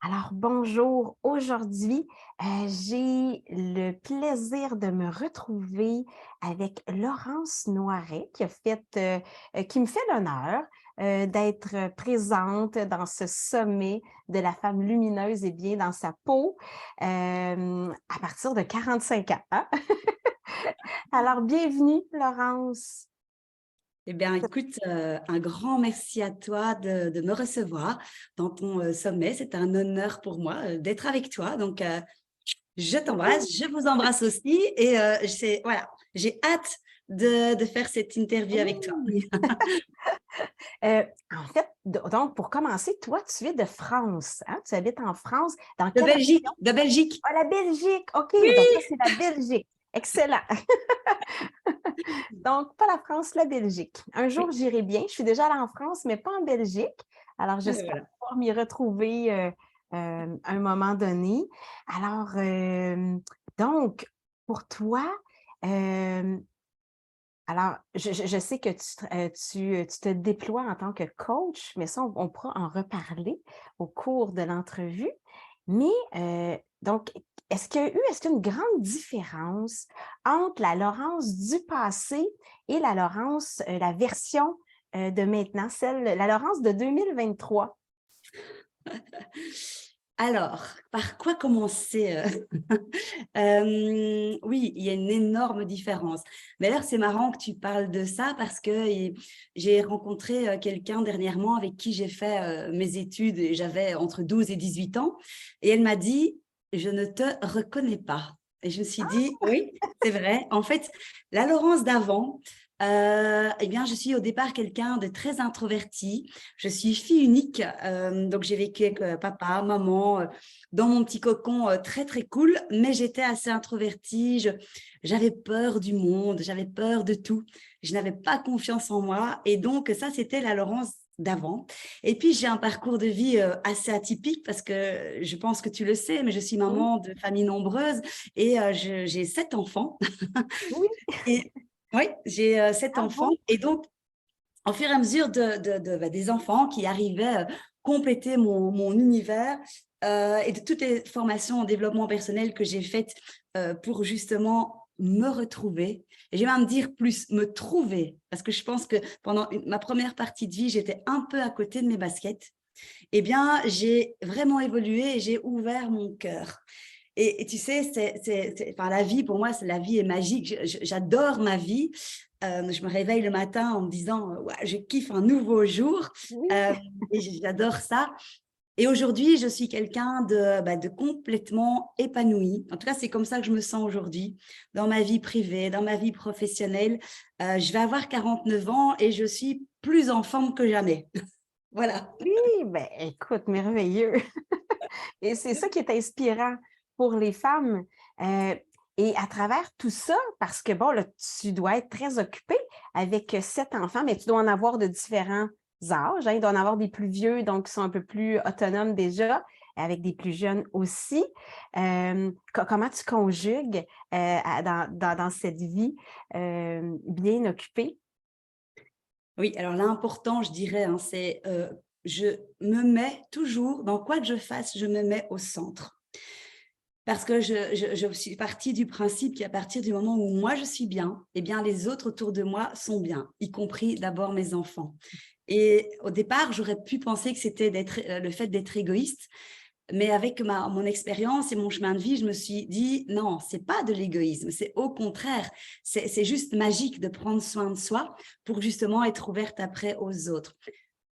Alors, bonjour. Aujourd'hui, j'ai le plaisir de me retrouver avec Laurence Noiret qui me fait l'honneur, d'être présente dans ce sommet de la femme lumineuse et bien dans sa peau, à partir de 45 ans, hein? Alors, bienvenue, Laurence. Eh bien, écoute, un grand merci à toi de me recevoir dans ton sommet. C'est un honneur pour moi d'être avec toi. Donc, je t'embrasse, je vous embrasse aussi. Et voilà, j'ai hâte de faire cette interview avec toi. Oui. En fait, donc, pour commencer, toi, tu es de France, hein? Tu habites en France. Dans De quelle Belgique, région? de Belgique. Ah, la Belgique! OK, donc là, Oui, c'est la Belgique. Excellent. Donc, pas la France, la Belgique. Un jour, oui. j'irai bien. Je suis déjà allée en France, mais pas en Belgique. Alors, Ah, ben j'espère voilà. pouvoir m'y retrouver à un moment donné. Alors, donc, pour toi, euh, alors, je sais que tu te déploies en tant que coach, mais ça, on pourra en reparler au cours de l'entrevue. Mais donc, est-ce qu'il y a une grande différence entre la Laurence du passé et la Laurence, la version de maintenant, la Laurence de 2023? Alors, par quoi commencer Oui, il y a une énorme différence. D'ailleurs, c'est marrant que tu parles de ça parce que j'ai rencontré quelqu'un dernièrement avec qui j'ai fait mes études et j'avais entre 12 et 18 ans. Et elle m'a dit, je ne te reconnais pas. Et je me suis dit, oui, c'est vrai. En fait, la Laurence d'avant, eh bien, je suis au départ quelqu'un de très introverti. Je suis fille unique, donc j'ai vécu avec papa, maman, dans mon petit cocon très très cool, mais j'étais assez introvertie, j'avais peur du monde, j'avais peur de tout, je n'avais pas confiance en moi et donc ça c'était la Laurence d'avant. Et puis j'ai un parcours de vie assez atypique parce que je pense que tu le sais, mais je suis Oui, maman de famille nombreuse et j'ai 7 enfants. oui, Et oui, j'ai 7 enfants bravo. et donc au fur et à mesure des enfants qui arrivaient compléter mon univers et de toutes les formations en développement personnel que j'ai faites pour justement me retrouver, et je vais même dire plus, me trouver, parce que je pense que pendant ma première partie de vie, j'étais un peu à côté de mes baskets, eh bien, j'ai vraiment évolué et j'ai ouvert mon cœur. Et tu sais, enfin, la vie, pour moi, la vie est magique. J'adore ma vie. Je me réveille le matin en me disant, ouais, je kiffe un nouveau jour. Oui. Euh, et j'adore ça. Et aujourd'hui, je suis quelqu'un de complètement épanoui. En tout cas, c'est comme ça que je me sens aujourd'hui, dans ma vie privée, dans ma vie professionnelle. Je vais avoir 49 ans et je suis plus en forme que jamais. Voilà. Oui, ben écoute, merveilleux. Et c'est ça qui est inspirant pour les femmes. Euh, et à travers tout ça, parce que bon, là, tu dois être très occupée avec 7 enfants, mais tu dois en avoir de différents âges, hein. Il doit en avoir des plus vieux, donc qui sont un peu plus autonomes déjà, avec des plus jeunes aussi. Comment tu conjugues dans cette vie bien occupée? Oui, alors l'important, je dirais, hein, c'est je me mets toujours, dans quoi que je fasse, je me mets au centre. Parce que je suis partie du principe qu'à partir du moment où moi je suis bien, eh bien les autres autour de moi sont bien, y compris d'abord mes enfants. Et au départ, j'aurais pu penser que c'était le fait d'être égoïste, mais avec mon expérience et mon chemin de vie, je me suis dit non, c'est pas de l'égoïsme, c'est au contraire, c'est juste magique de prendre soin de soi pour justement être ouverte après aux autres.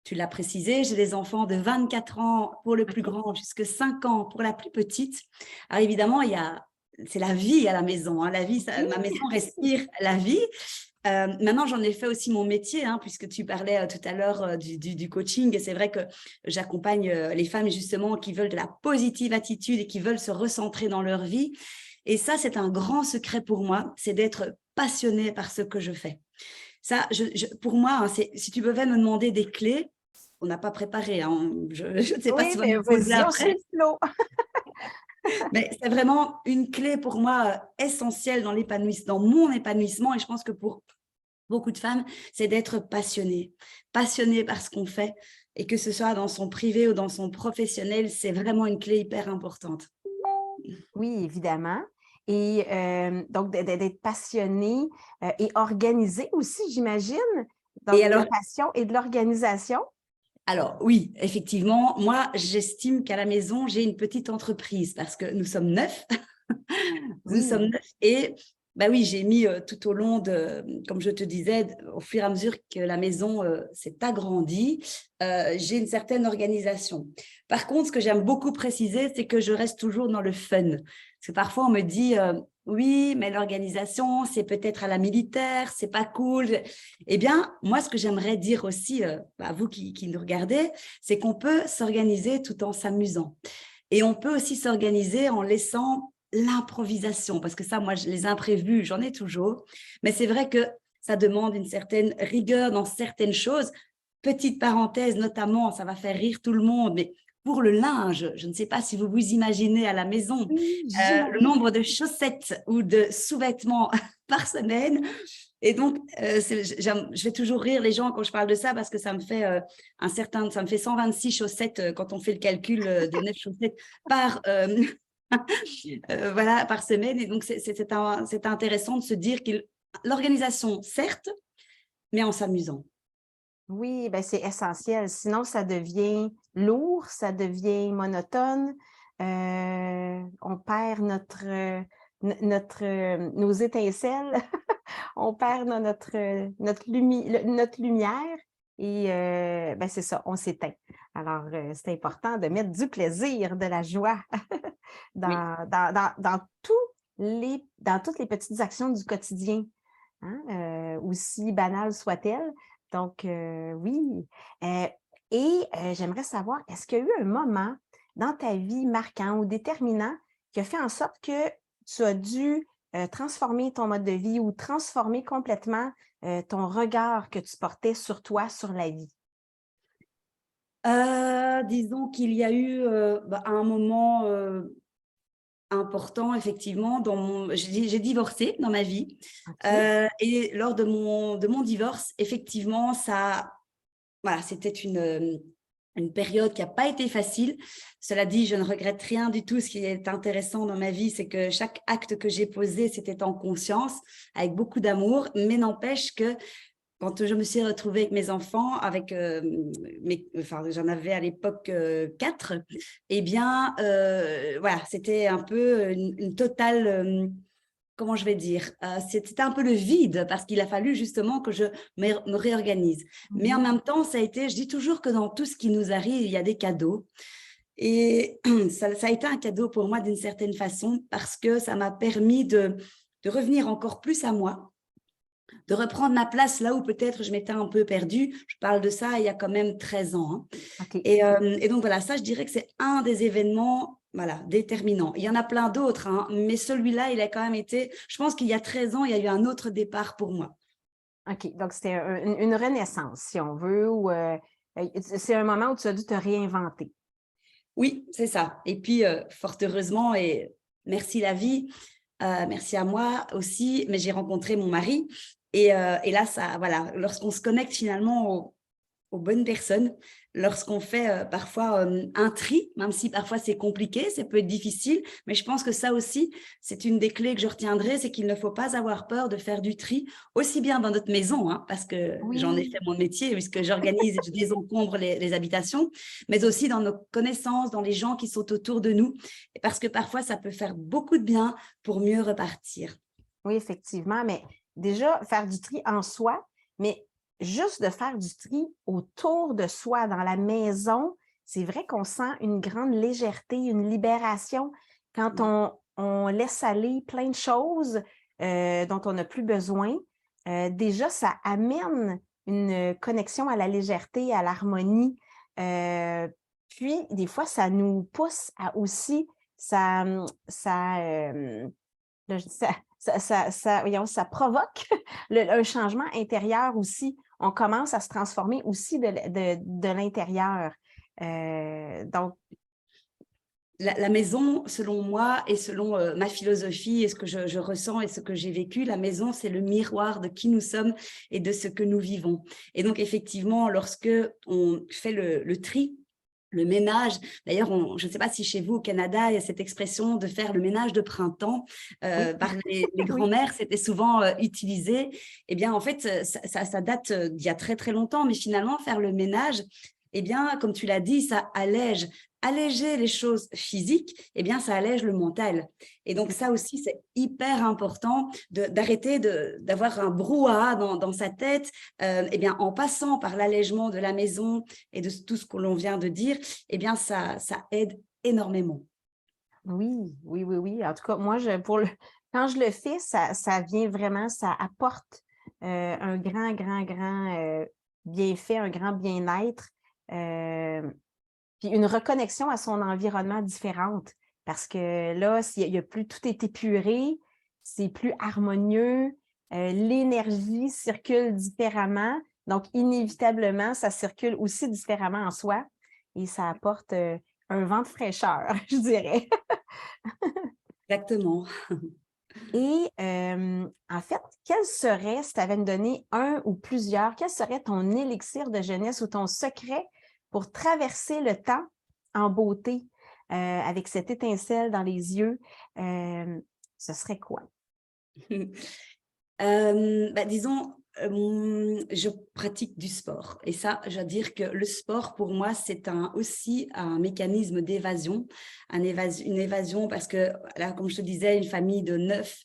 Tu l'as précisé, j'ai des enfants de 24 ans pour le plus OK. grand, jusque 5 ans pour la plus petite. Alors évidemment, c'est la vie à la maison, hein. La vie, ma Oui, maison respire la vie. Maintenant, j'en ai fait aussi mon métier, hein, puisque tu parlais tout à l'heure du coaching. Et c'est vrai que j'accompagne les femmes justement qui veulent de la positive attitude et qui veulent se recentrer dans leur vie. Et ça, c'est un grand secret pour moi, c'est d'être passionnée par ce que je fais. Ça, pour moi, hein, si tu devais me demander des clés, on n'a pas préparé, hein, je ne sais pas oui, si tu vas mais me poser vas-y, on suit après, le flow. mais c'est vraiment une clé pour moi essentielle dans mon épanouissement, et je pense que pour beaucoup de femmes, c'est d'être passionnée, passionnée par ce qu'on fait, et que ce soit dans son privé ou dans son professionnel, c'est vraiment une clé hyper importante. Oui, évidemment. Et donc, d'être passionné et organisé aussi, j'imagine. Donc, Et de la alors, passion et de l'organisation. alors oui, effectivement, moi, j'estime qu'à la maison, j'ai une petite entreprise parce que nous sommes 9. Nous sommes Oui, 9 et bah oui, j'ai mis tout au long de, comme je te disais, au fur et à mesure que la maison s'est agrandie, j'ai une certaine organisation. Par contre, ce que j'aime beaucoup préciser, c'est que je reste toujours dans le fun. Parce que parfois, on me dit, oui, mais l'organisation, c'est peut-être à la militaire, c'est pas cool. Eh bien, moi, ce que j'aimerais dire aussi, à vous qui nous regardez, c'est qu'on peut s'organiser tout en s'amusant. Et on peut aussi s'organiser en laissant l'improvisation, parce que ça, moi, les imprévus, j'en ai toujours. Mais c'est vrai que ça demande une certaine rigueur dans certaines choses. Petite parenthèse, notamment, ça va faire rire tout le monde, mais pour le linge, je ne sais pas si vous vous imaginez à la maison oui, le j'imagine. nombre de chaussettes ou de sous-vêtements par semaine. Et donc, je vais toujours rire les gens quand je parle de ça parce que ça me fait ça me fait 126 chaussettes quand on fait le calcul de 9 chaussettes par, voilà, par semaine. Et donc, c'est intéressant de se dire que l'organisation, certes, mais en s'amusant. Oui, ben c'est essentiel. Sinon, ça devient lourd, ça devient monotone. On perd nos étincelles, on perd notre lumière et ben c'est ça, on s'éteint. Alors, c'est important de mettre du plaisir, de la joie Oui. dans toutes les petites actions du quotidien, hein, aussi banales soient-elles. Donc, oui. Euh, et j'aimerais savoir, est-ce qu'il y a eu un moment dans ta vie marquant ou déterminant qui a fait en sorte que tu as dû transformer ton mode de vie ou transformer complètement ton regard que tu portais sur toi, sur la vie? Disons qu'il y a eu un moment important, effectivement. J'ai divorcé dans ma vie. OK. Et lors de mon divorce, effectivement, voilà, c'était une période qui n'a pas été facile. Cela dit, je ne regrette rien du tout. Ce qui est intéressant dans ma vie, c'est que chaque acte que j'ai posé, c'était en conscience, avec beaucoup d'amour, mais n'empêche que quand je me suis retrouvée avec mes enfants, enfin, j'en avais à l'époque 4, eh bien, voilà, c'était un peu une totale, comment je vais dire, c'était un peu le vide parce qu'il a fallu justement que je me réorganise. Mais en Mhm. même temps, ça a été, je dis toujours que dans tout ce qui nous arrive, il y a des cadeaux. Et ça a été un cadeau pour moi d'une certaine façon parce que ça m'a permis de revenir encore plus à moi, de reprendre ma place là où peut-être je m'étais un peu perdue. Je parle de ça il y a quand même 13 ans. Hein. OK. Et donc voilà, ça, je dirais que c'est un des événements voilà, déterminants. Il y en a plein d'autres, hein, mais celui-là, il a quand même été, je pense qu'il y a 13 ans, il y a eu un autre départ pour moi. OK. Donc, c'était une renaissance, si on veut, ou c'est un moment où tu as dû te réinventer. Oui, c'est ça. Et puis, fort heureusement, et merci la vie, merci à moi aussi, mais j'ai rencontré mon mari. Et là, ça, voilà, lorsqu'on se connecte finalement aux bonnes personnes, lorsqu'on fait parfois un tri, même si parfois c'est compliqué, ça peut être difficile, mais je pense que ça aussi, c'est une des clés que je retiendrai, c'est qu'il ne faut pas avoir peur de faire du tri, aussi bien dans notre maison, hein, parce que j'en ai Oui, fait mon métier, puisque j'organise et je désencombre les habitations, mais aussi dans nos connaissances, dans les gens qui sont autour de nous, parce que parfois ça peut faire beaucoup de bien pour mieux repartir. oui, effectivement. Mais déjà, faire du tri en soi, mais juste de faire du tri autour de soi, dans la maison, c'est vrai qu'on sent une grande légèreté, une libération quand on laisse aller plein de choses dont on n'a plus besoin. Déjà, ça amène une connexion à la légèreté, à l'harmonie. Euh, Puis, des fois, ça nous pousse à aussi, ça, ça, là, je dis voyons, ça provoque un changement intérieur aussi. On commence à se transformer aussi de l'intérieur. Donc, la maison, selon moi et selon ma philosophie et ce que je ressens et ce que j'ai vécu, la maison, c'est le miroir de qui nous sommes et de ce que nous vivons. Et donc, effectivement, lorsque on fait le tri, le ménage, d'ailleurs, je ne sais pas si chez vous au Canada, il y a cette expression de faire le ménage de printemps Oui, par les oui. grands-mères, c'était souvent utilisé. Eh bien, en fait, ça date d'il y a très, très longtemps, mais finalement, faire le ménage, eh bien, comme tu l'as dit, ça allège. Alléger les choses physiques, eh bien, ça allège le mental. Et donc, Tout ça aussi, c'est hyper important d'arrêter d'avoir un brouhaha dans sa tête. Eh bien, en passant par l'allègement de la maison et de tout ce que l'on vient de dire, eh bien, ça aide énormément. Oui, oui, oui, oui. En tout cas, moi, quand je le fais, ça vient vraiment, ça apporte un grand, grand, grand bienfait, un grand bien-être, euh, puis une reconnexion à son environnement différente. Parce que là, il y a plus, tout est épuré, c'est plus harmonieux, l'énergie circule différemment. Donc, inévitablement, ça circule aussi différemment en soi et ça apporte un vent de fraîcheur, je dirais. Exactement. Et en fait, quel serait, si tu avais à me donner un ou plusieurs, quel serait ton élixir de jeunesse ou ton secret pour traverser le temps en beauté, avec cette étincelle dans les yeux? Ce serait quoi? Disons, je pratique du sport et ça, je veux dire que le sport, pour moi, c'est aussi un mécanisme d'évasion, une évasion parce que, là, comme je te disais, une famille de 9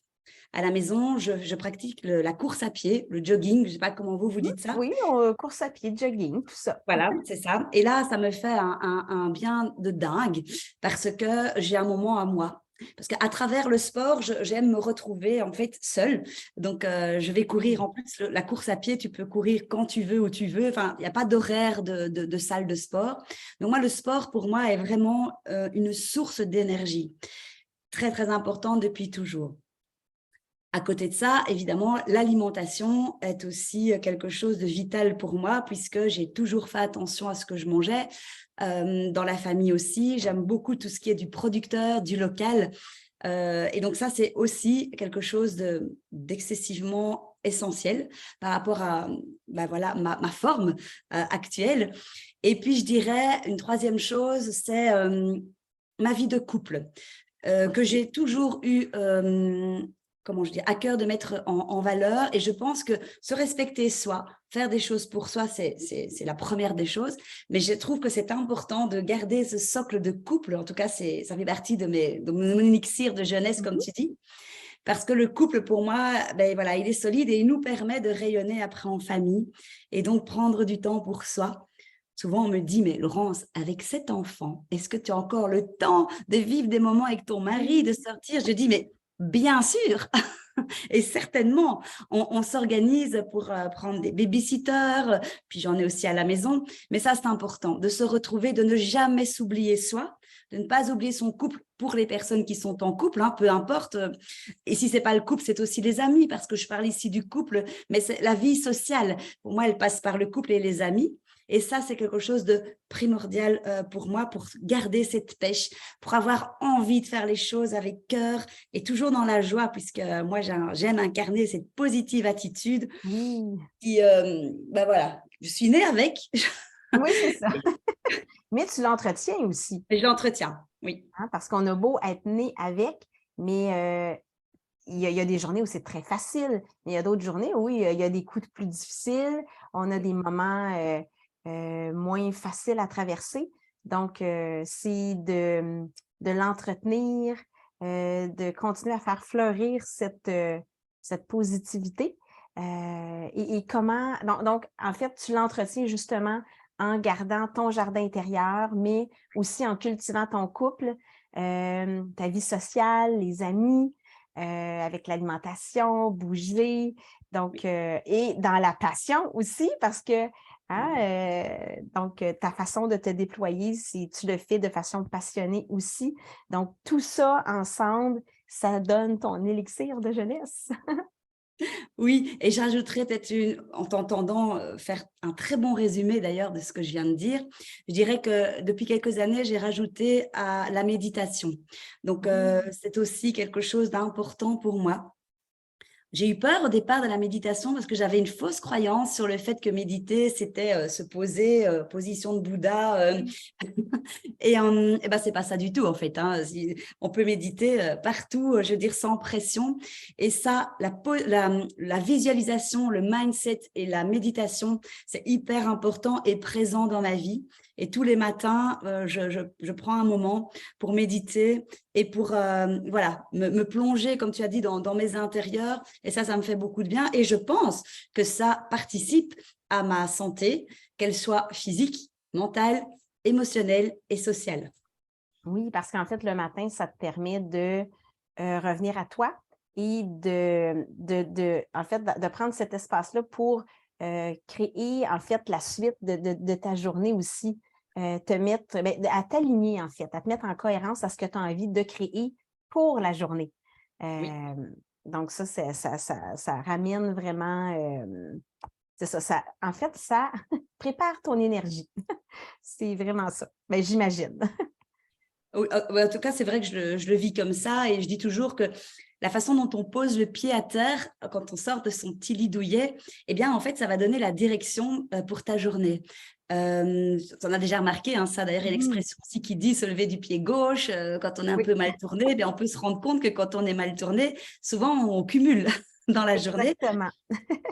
à la maison, je pratique la course à pied, le jogging, je ne sais pas comment vous dites ça. Oui, course à pied, jogging, tout ça. Voilà, c'est ça. Et là, ça me fait un bien de dingue parce que j'ai un moment à moi. Parce qu'à travers le sport, j'aime me retrouver en fait seule. Donc, je vais courir. Mm. En plus, la course à pied, tu peux courir quand tu veux, où tu veux. Enfin, il n'y a pas d'horaire de salle de sport. Donc, moi, le sport, pour moi, est vraiment une source d'énergie. Très, très important depuis toujours. À côté de ça, évidemment, l'alimentation est aussi quelque chose de vital pour moi puisque j'ai toujours fait attention à ce que je mangeais. Dans la famille aussi, j'aime beaucoup tout ce qui est du producteur, du local. Et donc ça, c'est aussi quelque chose d'excessivement essentiel par rapport à voilà, ma forme actuelle. Et puis, je dirais, une troisième chose, c'est ma vie de couple que OK. j'ai toujours eu comment je dis, à cœur de mettre en valeur. Et je pense que se respecter soi, faire des choses pour soi, c'est la première des choses. Mais je trouve que c'est important de garder ce socle de couple. En tout cas, ça fait partie de mon élixir de jeunesse, comme Mhm. tu dis. Parce que le couple, pour moi, voilà, il est solide et il nous permet de rayonner après en famille et donc prendre du temps pour soi. Souvent, on me dit, mais Laurence, avec 7 enfants, est-ce que tu as encore le temps de vivre des moments avec ton mari, de sortir? Je dis, mais bien sûr. Et certainement, on s'organise pour prendre des babysitters, puis j'en ai aussi à la maison. Mais ça, c'est important, de se retrouver, de ne jamais s'oublier soi, de ne pas oublier son couple pour les personnes qui sont en couple, hein, peu importe. Et si ce n'est pas le couple, c'est aussi les amis, parce que je parle ici du couple, mais c'est la vie sociale. Pour moi, elle passe par le couple et les amis. Et ça, c'est quelque chose de primordial pour moi, pour garder cette pêche, pour avoir envie de faire les choses avec cœur et toujours dans la joie, puisque moi, j'aime incarner cette positive attitude Oui, qui, voilà, je suis née avec, oui, c'est ça. Mais tu l'entretiens aussi, et je l'entretiens, oui. hein, parce qu'on a beau être né avec, mais il y a des journées où c'est très facile, mais il y a d'autres journées où il y a des coups plus difficiles, on a des moments moins faciles à traverser. Donc, c'est de l'entretenir, de continuer à faire fleurir cette positivité. Et comment, donc, en fait, tu l'entretiens justement en gardant ton jardin intérieur, mais aussi en cultivant ton couple, ta vie sociale, les amis, avec l'alimentation, bouger, donc, et dans la passion aussi, parce que hein, donc, ta façon de te déployer, si tu le fais de façon passionnée aussi. Donc, tout ça ensemble, ça donne ton élixir de jeunesse. Oui, et j'ajouterais peut-être en t'entendant faire un très bon résumé d'ailleurs de ce que je viens de dire. Je dirais que depuis quelques années, j'ai rajouté à la méditation. Donc, Mmh. c'est aussi quelque chose d'important pour moi. J'ai eu peur au départ de la méditation parce que j'avais une fausse croyance sur le fait que méditer, c'était se poser, position de Bouddha. Et ben, c'est pas ça du tout, en fait. Hein. On peut méditer partout, je veux dire, sans pression. Et ça, la visualisation, le mindset et la méditation, c'est hyper important et présent dans ma vie. Et tous les matins, je prends un moment pour méditer et pour voilà, me plonger, comme tu as dit, dans mes intérieurs. Et ça me fait beaucoup de bien. Et je pense que ça participe à ma santé, qu'elle soit physique, mentale, émotionnelle et sociale. Oui, parce qu'en fait, le matin, ça te permet de revenir à toi et en fait, de prendre cet espace-là pour créer, en fait, la suite de ta journée aussi. Te mettre, ben, à t'aligner, en fait, à te mettre en cohérence à ce que tu as envie de créer pour la journée. Oui. Euh, donc, ça ramène vraiment, c'est ça, en fait, ça prépare ton énergie. C'est vraiment ça. Ben, j'imagine. Oui, ouais, en tout cas, c'est vrai que je le vis comme ça et je dis toujours que la façon dont on pose le pied à terre quand on sort de son petit lit douillet, eh bien, en fait, ça va donner la direction pour ta journée. Tu en as déjà remarqué, hein, ça d'ailleurs, il y a Mhm. l'expression aussi qui dit se lever du pied gauche. Quand on est un Oui, peu mal tourné, eh bien, on peut se rendre compte que quand on est mal tourné, souvent on cumule dans la journée. exactement.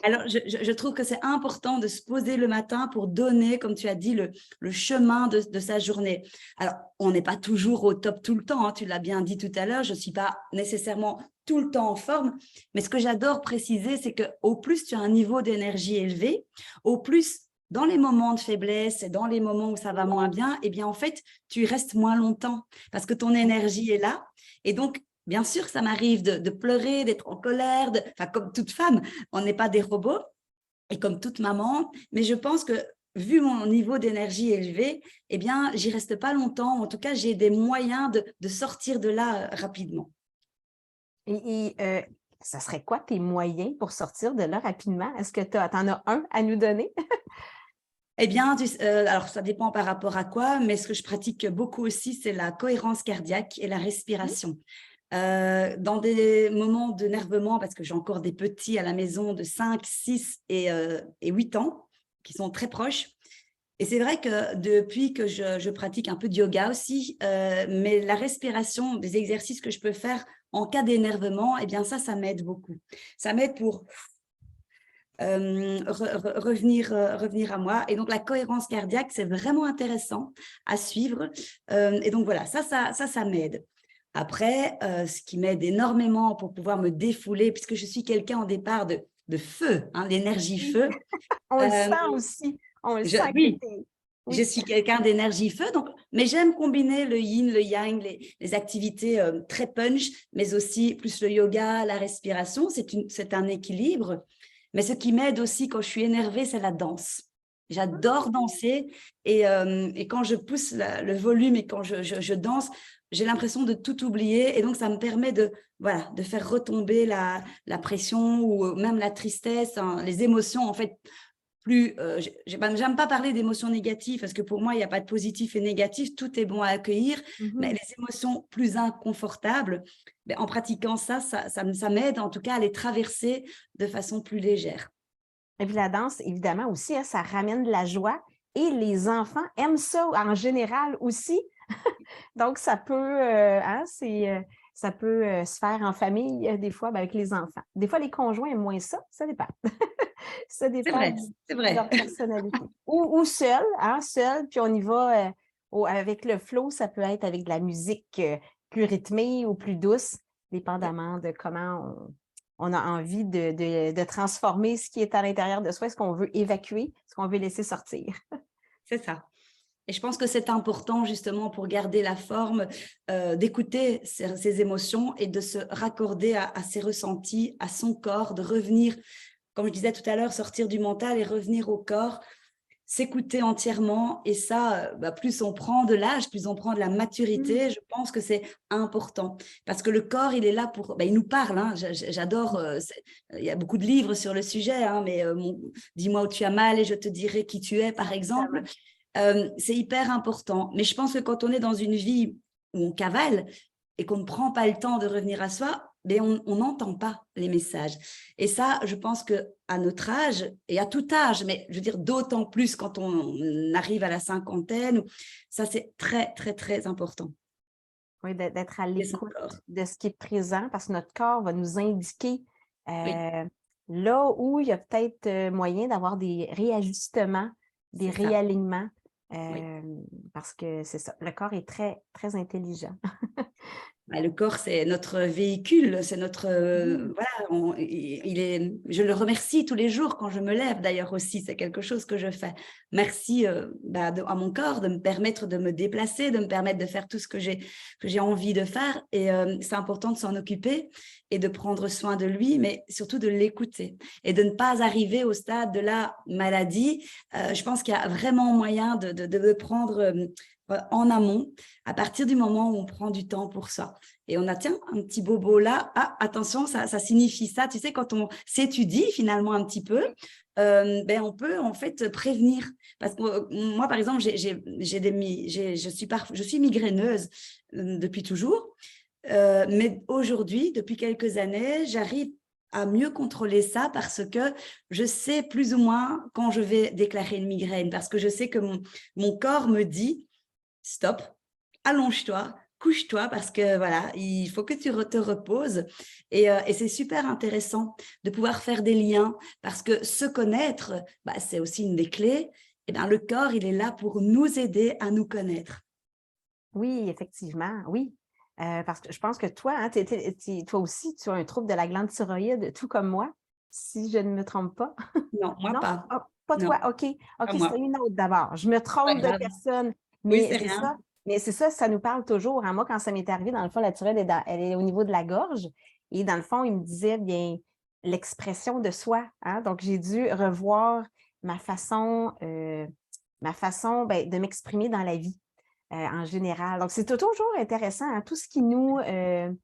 Alors, je trouve que c'est important de se poser le matin pour donner, comme tu as dit, le chemin de sa journée. Alors, on n'est pas toujours au top tout le temps, hein, tu l'as bien dit tout à l'heure, je ne suis pas nécessairement tout le temps en forme, mais ce que j'adore préciser, c'est qu'au plus tu as un niveau d'énergie élevé, au plus, dans les moments de faiblesse et dans les moments où ça va moins bien, eh bien, en fait, tu restes moins longtemps parce que ton énergie est là. Et donc, bien sûr, ça m'arrive de pleurer, d'être en colère, enfin, comme toute femme, on n'est pas des robots, et comme toute maman, mais je pense que vu mon niveau d'énergie élevé, eh bien, j'y reste pas longtemps. En tout cas, j'ai des moyens de sortir de là rapidement. Et ça serait quoi tes moyens pour sortir de là rapidement? Est-ce que tu en as un à nous donner? Eh bien, alors ça dépend par rapport à quoi, mais ce que je pratique beaucoup aussi, c'est la cohérence cardiaque et la Mmh. respiration. Dans des moments de nervement, parce que j'ai encore des petits à la maison de 5, 6 et 8 ans, qui sont très proches. Et c'est vrai que depuis que je pratique un peu de yoga aussi, mais la respiration, des exercices que je peux faire en cas d'énervement, eh bien ça m'aide beaucoup. Ça m'aide pour revenir à moi. Et donc, la cohérence cardiaque, c'est vraiment intéressant à suivre. Et donc, voilà, ça m'aide. Après, ce qui m'aide énormément pour pouvoir me défouler, puisque je suis quelqu'un au départ de feu, hein, l'énergie Oui, feu. on le euh, sent aussi. On le sent que oui, tu je oui. suis quelqu'un d'énergie feu, donc, mais j'aime combiner le yin, le yang, les activités très punch, mais aussi plus le yoga, la respiration. C'est un équilibre. Mais ce qui m'aide aussi quand je suis énervée, c'est la danse. J'adore danser et quand je pousse le volume et quand je danse, j'ai l'impression de tout oublier et donc ça me permet voilà, de faire retomber la pression ou même la tristesse, hein, les émotions en fait plus, j'aime pas parler d'émotions négatives parce que pour moi, il n'y a pas de positif et négatif, tout est bon à accueillir, mais Mmh. les émotions plus inconfortables, ben, en pratiquant ça m'aide en tout cas à les traverser de façon plus légère. Et puis la danse, évidemment aussi, hein, ça ramène de la joie et les enfants aiment ça en général aussi. Donc ça peut, hein, ça peut, se faire en famille, des fois, ben, avec les enfants. Des fois, les conjoints aiment moins ça, ça dépend. Ça C'est dépend vrai, c'est de vrai. leur personnalité. Ou seul, hein, seul, puis on y va, avec le flow, ça peut être avec de la musique, plus rythmée ou plus douce, Oui, dépendamment de comment on a envie de transformer ce qui est à l'intérieur de soi, ce qu'on veut évacuer, ce qu'on veut laisser sortir. c'est ça. Et je pense que c'est important justement pour garder la forme, d'écouter ses émotions et de se raccorder à ses ressentis, à son corps, de revenir, comme je disais tout à l'heure, sortir du mental et revenir au corps. s'écouter entièrement. Et ça, plus on prend de l'âge, plus on prend de la maturité, je pense que c'est important. Parce que le corps, il est là pour… il nous parle, hein. J'adore… il y a beaucoup de livres sur le sujet, hein, mais dis-moi où tu as mal et je te dirai qui tu es, par exemple. C'est hyper important. Mais je pense que quand on est dans une vie où on cavale et qu'on ne prend pas le temps de revenir à soi, mais on n'entend pas les messages. Et ça, je pense qu'à notre âge, et à tout âge, mais je veux dire d'autant plus quand on arrive à la cinquantaine, ça c'est très, très, très important. Oui, d'être à l'écoute de ce qui est présent, parce que notre corps va nous indiquer là où il y a peut-être moyen d'avoir des réajustements, des réalignements, parce que c'est ça, le corps est très, très intelligent. Le corps, c'est notre véhicule, c'est notre… voilà, je le remercie tous les jours quand je me lève, d'ailleurs aussi, c'est quelque chose que je fais. Merci à mon corps de me permettre de me déplacer, de me permettre de faire tout ce que j'ai envie de faire. Et c'est important de s'en occuper et de prendre soin de lui, mais surtout de l'écouter et de ne pas arriver au stade de la maladie. Je pense qu'il y a vraiment moyen de le prendre… en amont, à partir du moment où on prend du temps pour ça. Et on a, tiens, un petit bobo là, attention, ça signifie ça. Tu sais, quand on s'étudie finalement un petit peu, on peut en fait prévenir. Parce que moi, par exemple, je suis migraineuse depuis toujours. Mais aujourd'hui, depuis quelques années, j'arrive à mieux contrôler ça parce que je sais plus ou moins quand je vais déclarer une migraine, parce que je sais que mon corps me dit stop, allonge-toi, couche-toi parce que voilà, il faut que tu te reposes. Et c'est super intéressant de pouvoir faire des liens parce que se connaître, c'est aussi une des clés. Et le corps, il est là pour nous aider à nous connaître. Oui, effectivement, oui. Parce que je pense que toi, hein, toi aussi, tu as un trouble de la glande thyroïde, tout comme moi, si je ne me trompe pas. Non, moi Non? pas. Ah, pas Non, toi, OK. pas OK, c'est moi. une autre d'abord. Je me Pas trompe de grave. personne, Oui, mais c'est c'est rien. ça. Mais c'est ça, ça nous parle toujours. Hein. Moi, quand ça m'est arrivé, dans le fond, la thyroïde, elle est au niveau de la gorge. Et dans le fond, il me disait bien l'expression de soi. Hein. Donc, j'ai dû revoir ma façon de m'exprimer dans la vie en général. Donc, c'est toujours intéressant. Hein. Tout ce qui nous… en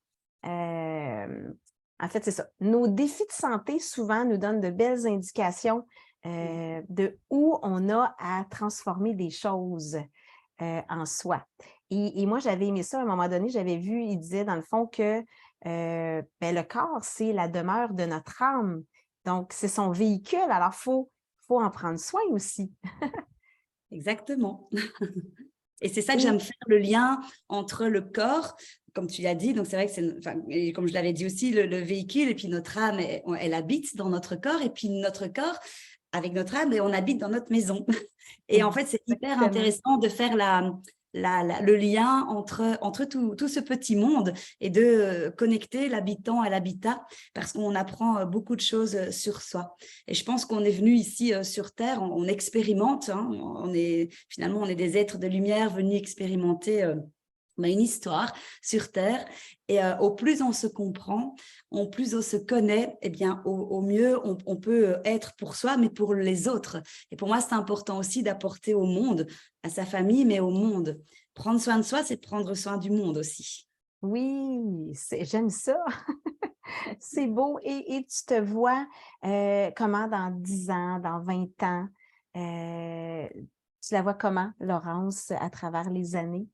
fait, c'est ça. Nos défis de santé, souvent, nous donnent de belles indications de où on a à transformer des choses en soi. Et moi, j'avais aimé ça à un moment donné, j'avais vu, il disait dans le fond que le corps, c'est la demeure de notre âme. Donc, c'est son véhicule. Alors, faut en prendre soin aussi. Exactement. Et c'est ça que Et j'aime faire, le lien entre le corps, comme tu l'as dit, donc c'est vrai que et comme je l'avais dit aussi, le véhicule, et puis notre âme, elle habite dans notre corps, et puis notre corps, avec notre âme, et on habite dans notre maison. Et en fait, c'est hyper intéressant de faire le lien entre tout ce petit monde et de connecter l'habitant à l'habitat, parce qu'on apprend beaucoup de choses sur soi. Et je pense qu'on est venu ici sur Terre, on expérimente, hein, finalement, on est des êtres de lumière venus expérimenter une histoire sur Terre. Et au plus on se comprend, au plus on se connaît, eh bien, au mieux on peut être pour soi, mais pour les autres. Et pour moi, c'est important aussi d'apporter au monde, à sa famille, mais au monde. Prendre soin de soi, c'est prendre soin du monde aussi. oui, j'aime ça. C'est beau. Et tu te vois comment dans 10 ans, dans 20 ans? Tu la vois comment, Laurence, à travers les années?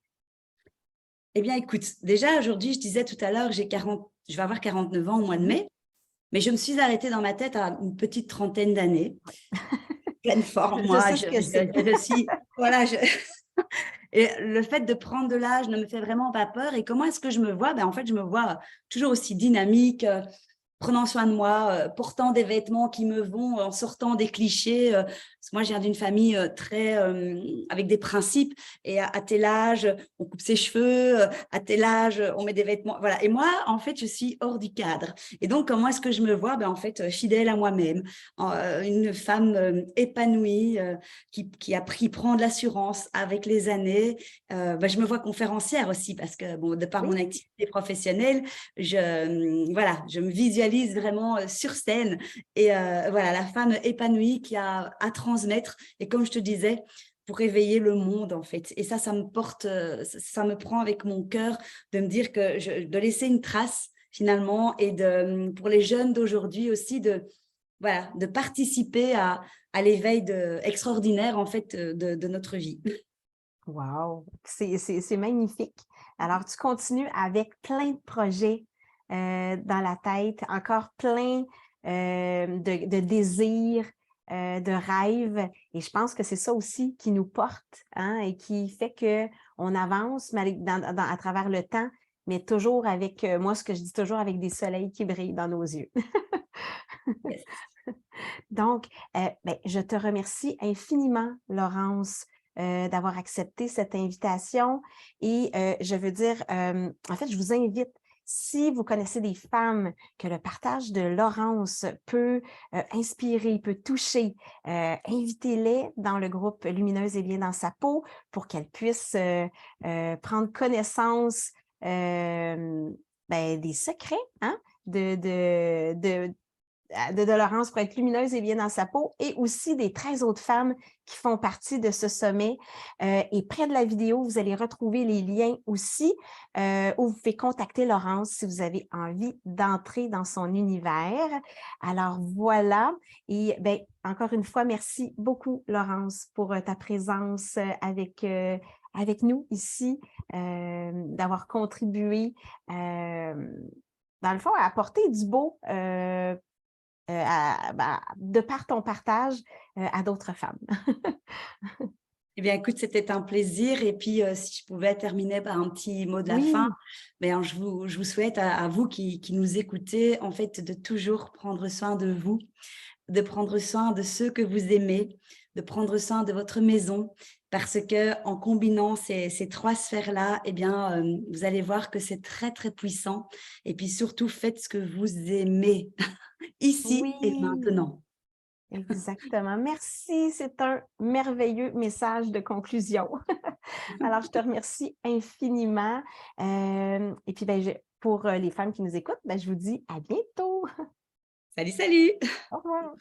Eh bien, écoute, déjà aujourd'hui, je disais tout à l'heure, je vais avoir 49 ans au mois de mai, mais je me suis arrêtée dans ma tête à une petite trentaine d'années. Pleine forme, moi. Je sais ce que c'est. Je suis… Voilà, et le fait de prendre de l'âge ne me fait vraiment pas peur. Et comment est-ce que je me vois? En fait, je me vois toujours aussi dynamique, prenant soin de moi, portant des vêtements qui me vont, en sortant des clichés. Parce que moi, je viens d'une famille très avec des principes. Et à tel âge, on coupe ses cheveux. À tel âge, on met des vêtements. Voilà. Et moi, en fait, je suis hors du cadre. Et donc, comment est-ce que je me vois? En fait, fidèle à moi-même, une femme épanouie qui a pris prendre l'assurance avec les années. Je me vois conférencière aussi parce que, de par mon activité professionnelle, je me visualise visualise vraiment sur scène et voilà, la femme épanouie qui a à transmettre. Et comme je te disais, pour réveiller le monde, en fait. Et ça me porte, ça me prend avec mon cœur de me dire de laisser une trace finalement et pour les jeunes d'aujourd'hui aussi voilà, de participer à l'éveil extraordinaire en fait de notre vie. Wow, c'est magnifique. Alors, tu continues avec plein de projets dans la tête, encore plein de désirs, de rêves. Et je pense que c'est ça aussi qui nous porte, hein, et qui fait qu'on avance à travers le temps, mais toujours avec, moi, ce que je dis toujours, avec des soleils qui brillent dans nos yeux. Yes. Donc, ben, je te remercie infiniment, Laurence, d'avoir accepté cette invitation. Et je veux dire, en fait, je vous invite, si vous connaissez des femmes que le partage de Laurence peut inspirer, peut toucher, invitez-les dans le groupe Lumineuse et bien dans sa peau pour qu'elles puissent prendre connaissance ben, des secrets, hein, de Laurence pour être lumineuse et bien dans sa peau, et aussi des 13 autres femmes qui font partie de ce sommet. Et près de la vidéo, vous allez retrouver les liens aussi où vous pouvez contacter Laurence si vous avez envie d'entrer dans son univers. Alors voilà, et bien, encore une fois, merci beaucoup Laurence pour ta présence avec nous ici, d'avoir contribué dans le fond à apporter du beau de par ton partage à d'autres femmes. Eh bien, écoute, c'était un plaisir. Et puis, si je pouvais terminer par un petit mot de la fin, Oui, ben, je vous souhaite à vous qui nous écoutez, en fait, de toujours prendre soin de vous, de prendre soin de ceux que vous aimez, de prendre soin de votre maison, parce que en combinant ces trois sphères-là, eh bien, vous allez voir que c'est très, très puissant. Et puis surtout, faites ce que vous aimez ici et oui, maintenant. exactement. Merci, c'est un merveilleux message de conclusion. Alors, je te remercie infiniment. Et puis, ben, pour les femmes qui nous écoutent, ben, je vous dis à bientôt. Salut, salut! Au revoir.